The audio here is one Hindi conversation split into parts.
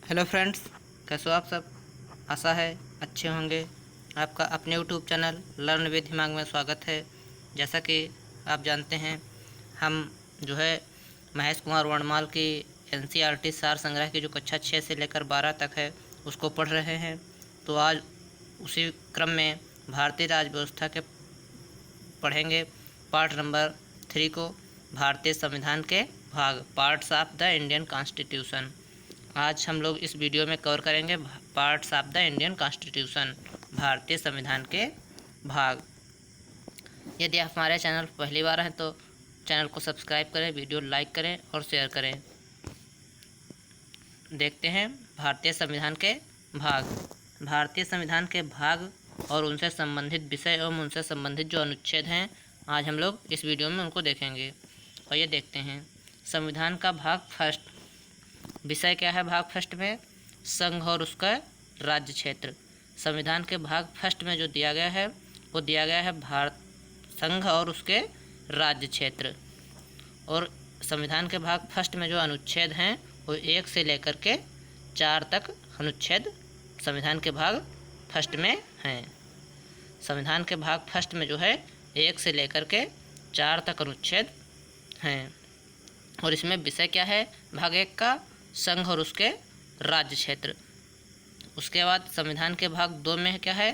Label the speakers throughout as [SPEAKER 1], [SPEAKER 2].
[SPEAKER 1] हेलो फ्रेंड्स, कैसे हो आप सब। आशा है अच्छे होंगे। आपका अपने यूट्यूब चैनल लर्न विद दिमाग में स्वागत है। जैसा कि आप जानते हैं, हम जो है महेश कुमार वर्णमाल की एनसीईआरटी सार संग्रह की जो कक्षा 6 से लेकर 12 तक है उसको पढ़ रहे हैं। तो आज उसी क्रम में भारतीय राज्य व्यवस्था के पढ़ेंगे पार्ट नंबर 3 को, भारतीय संविधान के भाग, parts of the Indian constitution. आज हम लोग इस वीडियो में कवर करेंगे parts of the Indian constitution, भारतीय संविधान के भाग। यदि आप हमारे चैनल पर पहली बार हैं तो चैनल को सब्सक्राइब करें, वीडियो लाइक करें और शेयर करें। देखते हैं भारतीय संविधान के भाग। भारतीय संविधान के भाग और उनसे संबंधित विषय एवं उनसे संबंधित जो अनुच्छेद हैं, आज हम लोग इस वीडियो में उनको देखेंगे। और ये देखते हैं संविधान का भाग फर्स्ट। विषय क्या है भाग फर्स्ट में? संघ और उसका राज्य क्षेत्र। संविधान के भाग फर्स्ट में जो दिया गया है वो दिया गया है भारत संघ और उसके राज्य क्षेत्र। और संविधान के भाग फर्स्ट में जो अनुच्छेद हैं वो 1 से लेकर के 4 तक अनुच्छेद संविधान के भाग फर्स्ट में हैं। संविधान के भाग फर्स्ट में जो है 1 से लेकर के 4 तक अनुच्छेद हैं। और इसमें विषय क्या है भाग 1 का? संघ और उसके राज्य क्षेत्र। उसके बाद संविधान के भाग 2 में क्या है?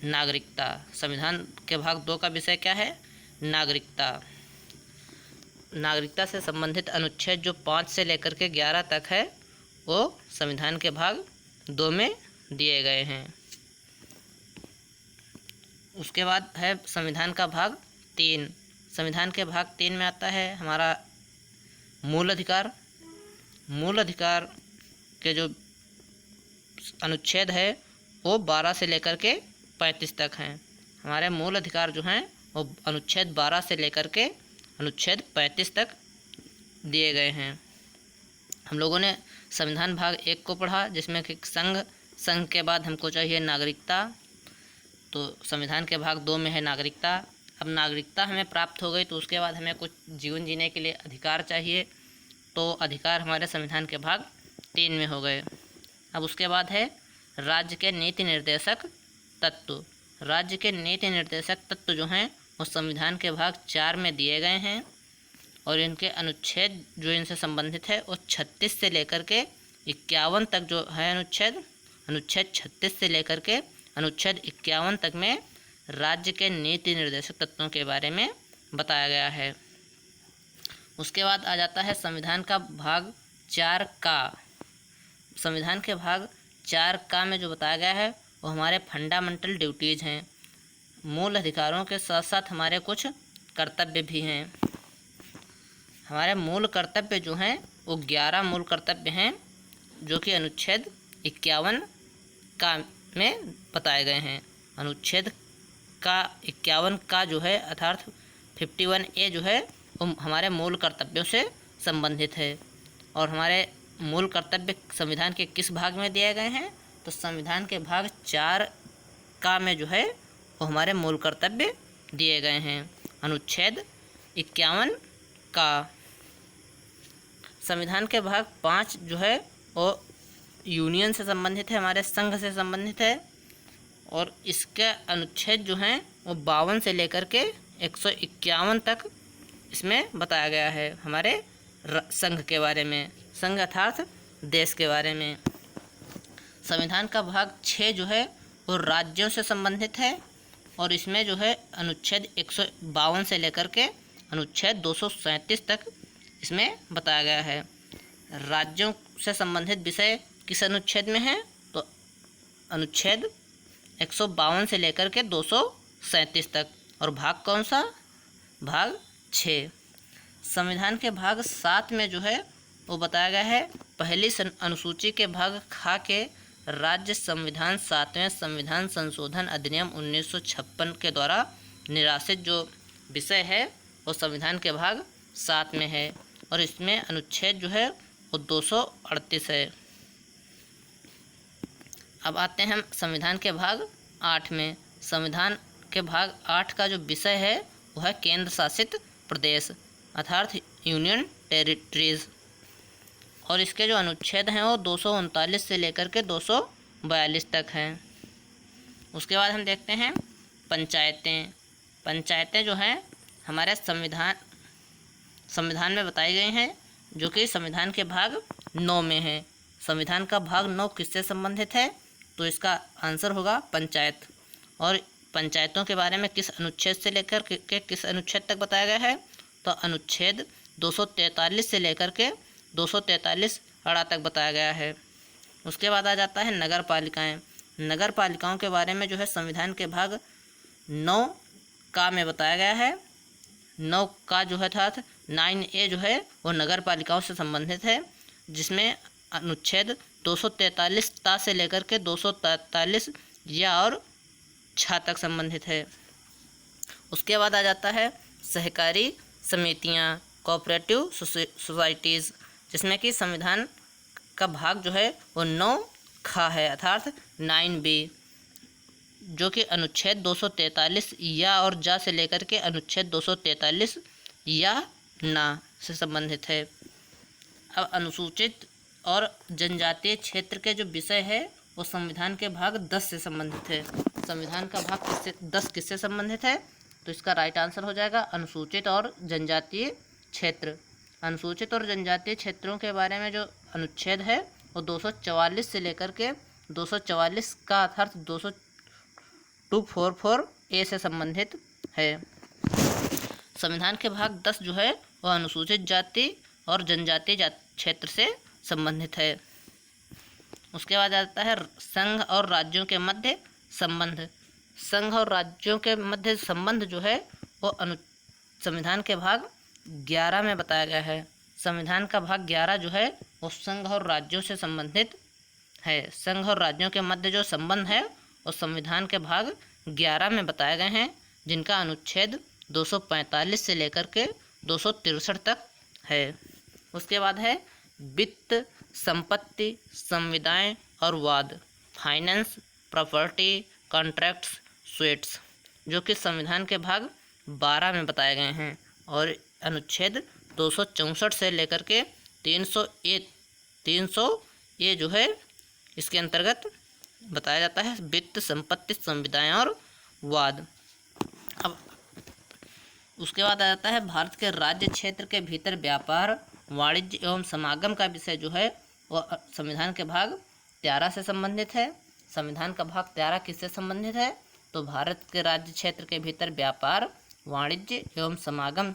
[SPEAKER 1] नागरिकता। संविधान के भाग 2 का विषय क्या है? नागरिकता। नागरिकता से संबंधित अनुच्छेद जो 5 से लेकर के 11 तक है वो संविधान के भाग 2 में दिए गए हैं। उसके बाद है संविधान का भाग 3। संविधान के भाग 3 में आता है हमारा मूल अधिकार। मूल अधिकार के जो अनुच्छेद है वो 12 से लेकर के 35 तक हैं। हमारे मूल अधिकार जो हैं वो अनुच्छेद 12 से लेकर के अनुच्छेद 35 तक दिए गए हैं। हम लोगों ने संविधान भाग 1 को पढ़ा जिसमें कि संघ के बाद हमको चाहिए नागरिकता। तो संविधान के भाग 2 में है नागरिकता। अब नागरिकता हमें प्राप्त हो गई तो उसके बाद हमें कुछ जीवन जीने के लिए अधिकार चाहिए। तो अधिकार हमारे संविधान के भाग 3 में हो गए। अब उसके बाद है राज्य के नीति निर्देशक तत्व। राज्य के नीति निर्देशक तत्व जो हैं वो संविधान के भाग 4 में दिए गए हैं। और इनके अनुच्छेद जो इनसे संबंधित है वो 36 से लेकर के 51 तक जो है अनुच्छेद 36 से लेकर के अनुच्छेद 51 तक में राज्य के नीति निर्देशक तत्वों के बारे में बताया गया है। उसके बाद आ जाता है संविधान का भाग 4 का। संविधान के भाग 4 का में जो बताया गया है वो हमारे फंडामेंटल ड्यूटीज़ हैं। मूल अधिकारों के साथ साथ हमारे कुछ कर्तव्य भी हैं। हमारे मूल कर्तव्य जो हैं वो 11 मूल कर्तव्य हैं जो कि अनुच्छेद 51 का में बताए गए हैं। अनुच्छेद का 51 का जो है अर्थात 51A जो है वो हमारे मूल कर्तव्यों से संबंधित है। और हमारे मूल कर्तव्य संविधान के किस भाग में दिए गए हैं? तो संविधान के भाग 4 का में जो है वो हमारे मूल कर्तव्य दिए गए हैं। अनुच्छेद 51 का। संविधान के भाग 5 जो है वो यूनियन से संबंधित है, हमारे संघ से संबंधित है। और इसके अनुच्छेद जो हैं वो 52 से लेकर के 151 तक इसमें बताया गया है हमारे संघ के बारे में, संघ अर्थात देश के बारे में। संविधान का भाग 6 जो है वो राज्यों से संबंधित है। और इसमें जो है अनुच्छेद 152 से लेकर के अनुच्छेद 237 तक इसमें बताया गया है। राज्यों से संबंधित विषय किस अनुच्छेद में है? तो अनुच्छेद 152 से लेकर के 237 तक। और भाग कौन सा? भाग 6। संविधान के भाग 7 में जो है वो बताया गया है पहली अनुसूची के भाग खा के राज्य संविधान 7वें संविधान संशोधन अधिनियम 1956 के द्वारा निराशित जो विषय है वो संविधान के भाग 7 में है। और इसमें अनुच्छेद जो है वो 238 है। अब आते हैं हम संविधान के भाग 8 में। संविधान के भाग 8 का जो विषय है वो है केंद्र शासित प्रदेश अर्थात यूनियन टेरिटरीज। और इसके जो अनुच्छेद हैं वो 239 से लेकर के 242 तक हैं। उसके बाद हम देखते हैं पंचायतें। पंचायतें जो हैं हमारे संविधान में बताई गई हैं, जो कि संविधान के भाग 9 में है। संविधान का भाग 9 किससे संबंधित है? तो इसका आंसर होगा पंचायत। और पंचायतों के बारे में किस अनुच्छेद से लेकर के किस अनुच्छेद तक बताया गया है? तो अनुच्छेद 243 से लेकर के 243 अड़ा तक बताया गया है। उसके बाद आ जाता है नगर पालिकाएँ। नगर पालिकाओं के बारे में जो है संविधान के भाग 9 का में बताया गया है। 9 का जो है था 9A जो है वो नगर पालिकाओं से संबंधित है, जिसमें अनुच्छेद 243 ता से लेकर के 243 या और छा तक संबंधित है। उसके बाद आ जाता है सहकारी समितियां, कोऑपरेटिव सोसाइटीज़, जिसमें कि संविधान का भाग जो है वो 9 खा है अर्थात 9B, जो कि अनुच्छेद 243 या और जा से लेकर के अनुच्छेद 243 या ना से संबंधित है। अब अनुसूचित और जनजातीय क्षेत्र के जो विषय है वो संविधान के भाग 10 से संबंधित है। संविधान का भाग 10 किससे संबंधित है? तो इसका राइट आंसर हो जाएगा अनुसूचित और जनजातीय क्षेत्र। अनुसूचित और जनजातीय क्षेत्रों के बारे में जो अनुच्छेद है वो 244 से लेकर के 244 का अर्थात 244A से संबंधित है। संविधान के भाग 10 जो है वह अनुसूचित जाति और जनजातीय क्षेत्र से संबंधित है। उसके बाद आता है संघ और राज्यों के मध्य संबंध। संघ और राज्यों के मध्य संबंध जो है वो संविधान के भाग 11 में बताया गया है। संविधान का भाग 11 जो है वो संघ और राज्यों से संबंधित है। संघ और राज्यों के मध्य जो संबंध है वो संविधान के भाग 11 में बताए गए हैं, जिनका अनुच्छेद 245 से लेकर के 263 तक है। उसके बाद है वित्त, संपत्ति, संविदाएं और वाद, फाइनेंस, प्रॉपर्टी, कॉन्ट्रैक्ट्स, स्वीट्स, जो कि संविधान के भाग 12 में बताए गए हैं। और अनुच्छेद 264 से लेकर के 300A जो है इसके अंतर्गत बताया जाता है वित्त, संपत्ति, संविदाएं और वाद। अब उसके बाद आ जाता है भारत के राज्य क्षेत्र के भीतर व्यापार, वाणिज्य एवं समागम का विषय जो है वह संविधान के भाग 13 से संबंधित है। संविधान का भाग 13 किससे संबंधित है? तो भारत के राज्य क्षेत्र के भीतर व्यापार, वाणिज्य एवं समागम,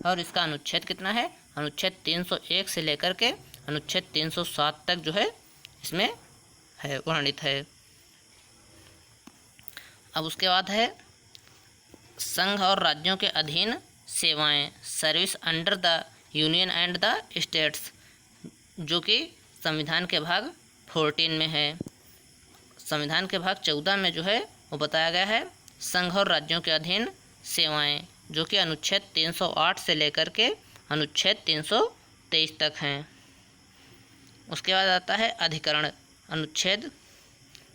[SPEAKER 1] और इसका अनुच्छेद कितना है? अनुच्छेद 301 से लेकर के अनुच्छेद 307 तक जो है इसमें है वर्णित है। अब उसके बाद है संघ और राज्यों के अधीन सेवाएं, service under the union and the states, जो कि संविधान के भाग 14 में है। संविधान के भाग 14 में जो है वो बताया गया है संघ और राज्यों के अधीन सेवाएं, जो कि अनुच्छेद 308 से लेकर के अनुच्छेद 323 तक हैं। उसके बाद आता है अधिकरण, अनुच्छेद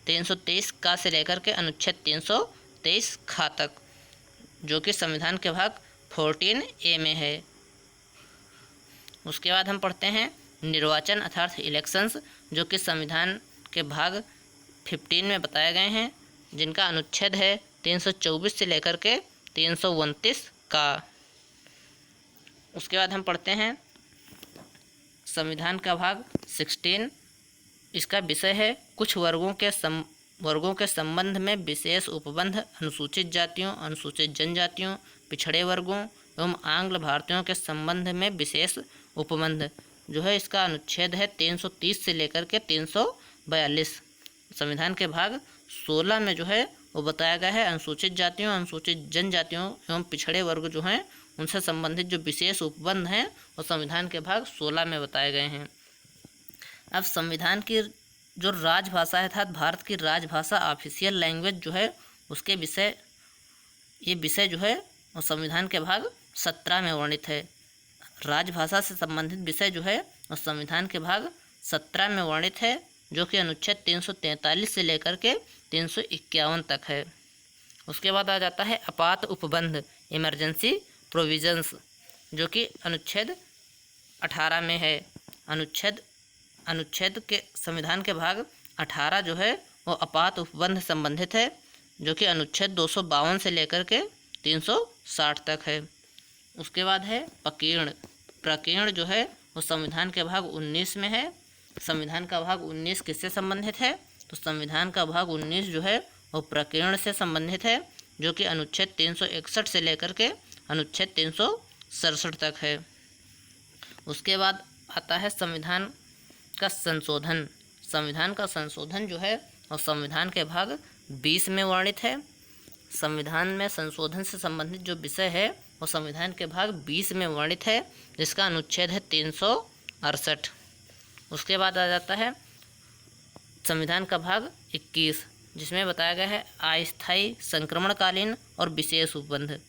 [SPEAKER 1] 323 का से लेकर के अनुच्छेद 323 खा तक, जो कि संविधान के भाग 14A में है। उसके बाद हम पढ़ते हैं निर्वाचन अर्थात इलेक्शंस, जो कि संविधान के भाग 15 में बताए गए हैं, जिनका अनुच्छेद है 324 से लेकर के 329 का। उसके बाद हम पढ़ते हैं संविधान का भाग 16, इसका विषय है कुछ वर्गों के संबंध में विशेष उपबंध, अनुसूचित जातियों, अनुसूचित जनजातियों, पिछड़े वर्गों एवं आंग्ल भारतीयों के संबंध में विशेष उपबंध, जो है इसका अनुच्छेद है 330 से लेकर के 342। संविधान के भाग 16 में जो है वो बताया गया है अनुसूचित जातियों, अनुसूचित जनजातियों एवं पिछड़े वर्ग जो हैं उनसे संबंधित जो विशेष उपबंध हैं वो संविधान के भाग 16 में बताए गए हैं। अब संविधान की जो राजभाषा है अर्थात भारत की राजभाषा ऑफिशियल लैंग्वेज जो है उसके विषय जो है वो संविधान के भाग 17 में वर्णित है। राजभाषा से संबंधित विषय जो है वो संविधान के भाग 17 में वर्णित है, जो कि अनुच्छेद 343 से लेकर के 351 तक है। उसके बाद आ जाता है आपात उपबंध, इमरजेंसी प्रोविजंस, जो कि अनुच्छेद 18 में है। अनुच्छेद के संविधान के भाग 18 जो है वो आपात उपबंध संबंधित है, जो कि अनुच्छेद 252 से लेकर के 360 तक है। उसके बाद है प्रकीर्ण जो है वो संविधान के भाग 19 में है। संविधान का भाग 19 किससे संबंधित है? तो संविधान का भाग 19 जो है वो प्रकीर्ण से संबंधित है, जो कि अनुच्छेद 361 से लेकर के अनुच्छेद 367 तक है। उसके बाद आता है संविधान का संशोधन। संविधान का संशोधन जो है और संविधान के भाग 20 में वर्णित है। संविधान में संशोधन से संबंधित जो विषय है वो संविधान के भाग 20 में वर्णित है, जिसका अनुच्छेद है 368। उसके बाद आ जाता है संविधान का भाग 21, जिसमें बताया गया है अस्थायी संक्रमणकालीन और विशेष उपबंध,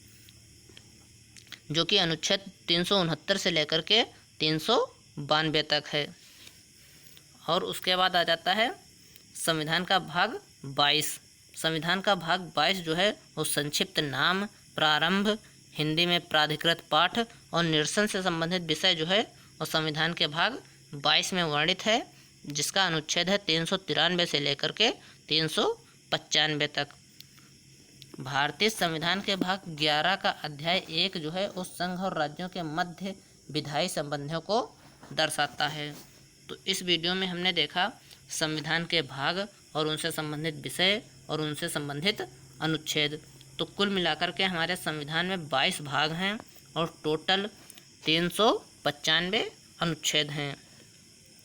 [SPEAKER 1] जो कि अनुच्छेद 369 से लेकर के 392 तक है। और उसके बाद आ जाता है संविधान का भाग 22। संविधान का भाग 22 जो है वो संक्षिप्त नाम, प्रारंभ, हिंदी में प्राधिकृत पाठ और निरसन से संबंधित विषय जो है वो संविधान के भाग 22 में वर्णित है, जिसका अनुच्छेद है 393 से लेकर के 395 तक। भारतीय संविधान के भाग 11 का अध्याय 1 जो है उस संघ और राज्यों के मध्य विधायी संबंधों को दर्शाता है। तो इस वीडियो में हमने देखा संविधान के भाग और उनसे संबंधित विषय और उनसे संबंधित अनुच्छेद। तो कुल मिलाकर के हमारे संविधान में 22 भाग हैं और टोटल 395 अनुच्छेद हैं।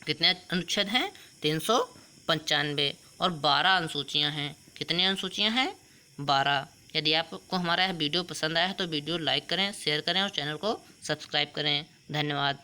[SPEAKER 1] कितने अनुच्छेद हैं? 395 और 12 अनुसूचियाँ हैं। कितनी अनुसूचियाँ हैं? 12। यदि आपको हमारा यह वीडियो पसंद आया है तो वीडियो लाइक करें, शेयर करें और चैनल को सब्सक्राइब करें। धन्यवाद।